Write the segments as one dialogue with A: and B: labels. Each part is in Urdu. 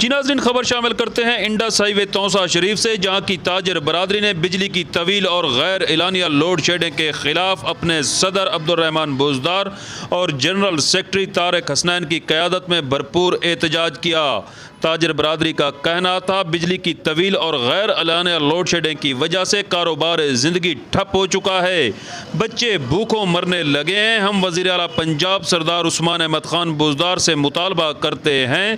A: جی ناظرین، خبر شامل کرتے ہیں انڈس ہائی وے توسا شریف سے، جہاں کی تاجر برادری نے بجلی کی طویل اور غیر اعلانیہ لوڈ شیڈنگ کے خلاف اپنے صدر عبدالرحمان بوزدار اور جنرل سیکرٹری طارق حسنین کی قیادت میں بھرپور احتجاج کیا۔ تاجر برادری کا کہنا تھا بجلی کی طویل اور غیر اعلانیہ لوڈ شیڈنگ کی وجہ سے کاروبار زندگی ٹھپ ہو چکا ہے، بچے بھوکوں مرنے لگے ہیں۔ ہم وزیر اعلیٰ پنجاب سردار عثمان احمد خان بوزدار سے مطالبہ کرتے ہیں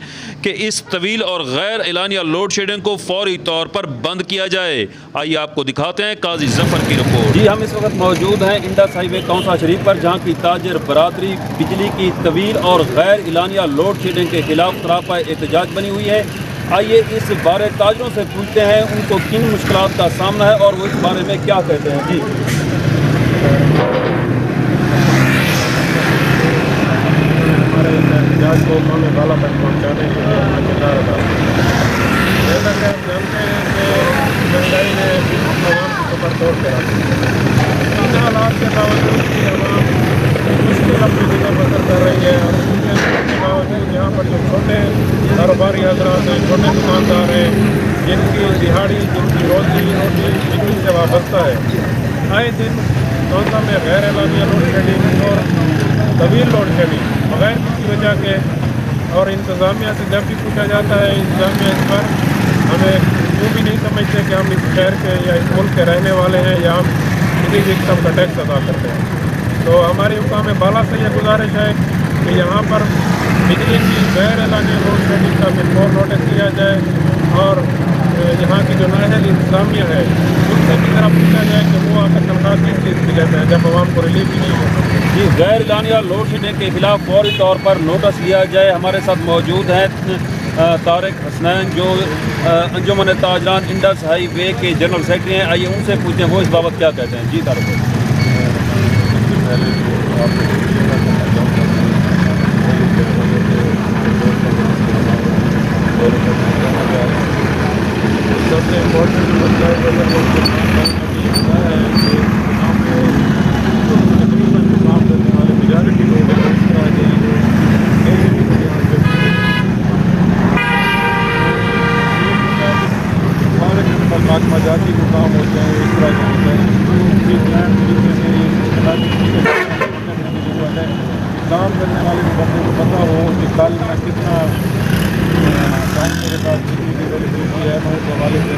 A: کہ اس طویل اور غیر اعلانیہ لوڈ شیڈنگ کو فوری طور پر بند کیا جائے۔ آئیے آپ کو دکھاتے ہیں قاضی ظفر کی رپورٹ۔
B: جی ہم اس وقت موجود ہیں انڈس ہائی وے توسا شریف پر، جہاں کی تاجر برادری بجلی کی طویل اور غیر اعلانیہ لوڈ شیڈنگ کے خلاف سراپا احتجاج بنی ہوئی ہے۔ آئیے اس بارے تاجروں سے پوچھتے ہیں ان کو کن مشکلات کا سامنا ہے اور وہ اس بارے میں کیا کہتے ہیں۔ جی
C: ہمارے احتجاج کو قومی بالا تک پہنچانے کے لیے ہمیں چلا رہا جیسا کہ ہم جانتے ہیں کہ مہنگائی نے عوام کی کمر توڑ کے رکھ دی۔ ان حالات کے باوجود بھی عوام مشکل اپنی جگہ بسر کر رہی ہے، اور اس کے باوجود یہاں پر جو چھوٹے کاروباری حضرات ہیں، چھوٹے دکاندار ہیں، جن کی دہاڑی، جن کی روزی روٹی بجلی سے وابستہ ہے، آئے دن توسا میں غیر اعلانیہ لوڈ شیڈنگ اور طویل لوڈ شیڈنگ بغیر کسی وجہ کے، اور انتظامیہ سے جب بھی پوچھا جاتا ہے انتظامیہ اس پر ہمیں وہ بھی نہیں سمجھتے کہ ہم اس شہر کے یا اس ملک کے رہنے والے ہیں یا ہم کسی بھی قسم کا ٹیکس ادا کرتے ہیں۔ تو ہماری حکام بالا سے یہ گزارش ہے کہ یہاں پر بجلی کی غیر اعلانیہ لوڈ شیڈنگ کا بالفور نوٹس دیا جائے، اور یہاں کی جو نااہل انتظامیہ ہے ان سے بھی ذرا پوچھا جائے کہ وہ آخر تنخواہ کس چیز کی لیتے ہیں جب عوام کو ریلیف ہی نہیں ہوتا۔
B: جی غیر اعلانیہ لوڈ شیڈنگ کے خلاف فوری طور پر نوٹس لیا جائے۔ ہمارے ساتھ موجود ہیں طارق حسنین جو انجمن تاجران انڈس ہائی وے کے جنرل سیکرٹری ہیں۔ آئیے ان سے پوچھتے ہیں وہ اس بابت کیا کہتے ہیں۔ جی طارق بھائی،
C: سب سے امپورٹنٹ مسئلہ ہے کہ یہاں پہ تقریباً کام کرنے والے میجارٹی لوگ ہیں، اس طرح کے ہمارے محکمہ جاتی کو کام ہوتے ہیں، اس طرح کے ہوتا ہے ضرورت ہے۔ کام کرنے والے بندے کو پتہ ہو کہ کل میں کتنا ٹائم میرے پاس بجلی کی اویلیبلٹی ہے، میں اس حوالے سے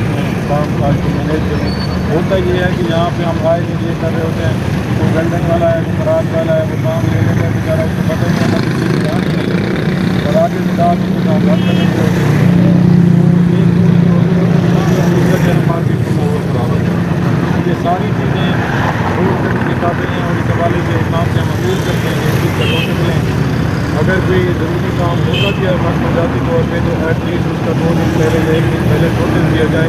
C: کام کاج کو مینیج کروں۔ ہوتا یہ ہے کہ یہاں پہ ہم آئے دن یہ کر رہے ہوتے ہیں، کوئی ویلڈنگ والا ہے، کوئی فراغ والا ہے، وہ کام لے لیتا ہے بیچارہ، اس کو پتہ ہی نہیں ہے بجلی یہاں نہیں، اور آگے سے رات کو کام بند کرنے کے ہوتے ہیں۔ مارکیٹ کو ماحول خراب ہے۔ یہ ساری چیزیں روڈ دکھاتے ہیں اور اس حوالے سے کام سے مقبول کرتے ہیں کہ اس چیز کا نوٹس لیں۔ اگر کوئی ضروری کام ہوتا کیا محکمہ جاتی طور پہ تو ایٹ لیسٹ اس کا 2 دن پہلے یا 1 دن پہلے نوٹس دیا جائے،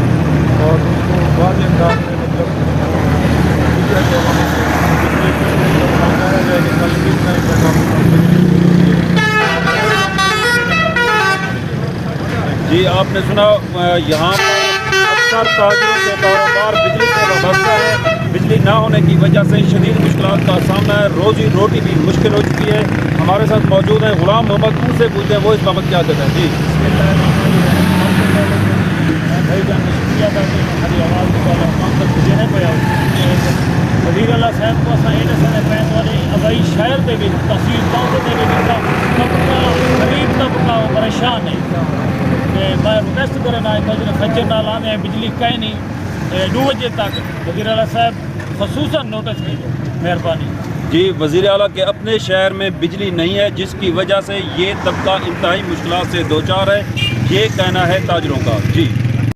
C: اور اس کو واضح انداز میں مطلب جائے کہ کل کس ٹائم کا کام
B: جی آپ نے سنا یہاں پر اکثر تاجروں کے کاروبار بجلی سے وابستہ ہے۔ بجلی نہ ہونے کی وجہ سے شدید مشکلات کا سامنا ہے، روزی روٹی بھی مشکل ہو چکی ہے۔ ہمارے ساتھ موجود ہیں غلام محمد، ان سے پوچھتے ہیں وہ اس بابت کیا کہتے ہیں۔ جی
D: وزیر اعلیٰ صاحب کو اگائی شہر کے تحصیل طبقہ غریب طبقہ پریشان ہے۔ میں ریکویسٹ کرنا خچر نہ لانے بجلی کہیں نہیں 2 بجے تک وزیر اعلیٰ صاحب خصوصاً نوٹس کیجیے، مہربانی۔
B: جی وزیر اعلیٰ کے اپنے شہر میں بجلی نہیں ہے، جس کی وجہ سے یہ طبقہ انتہائی مشکلات سے دوچار ہے، یہ کہنا ہے تاجروں کا۔ جی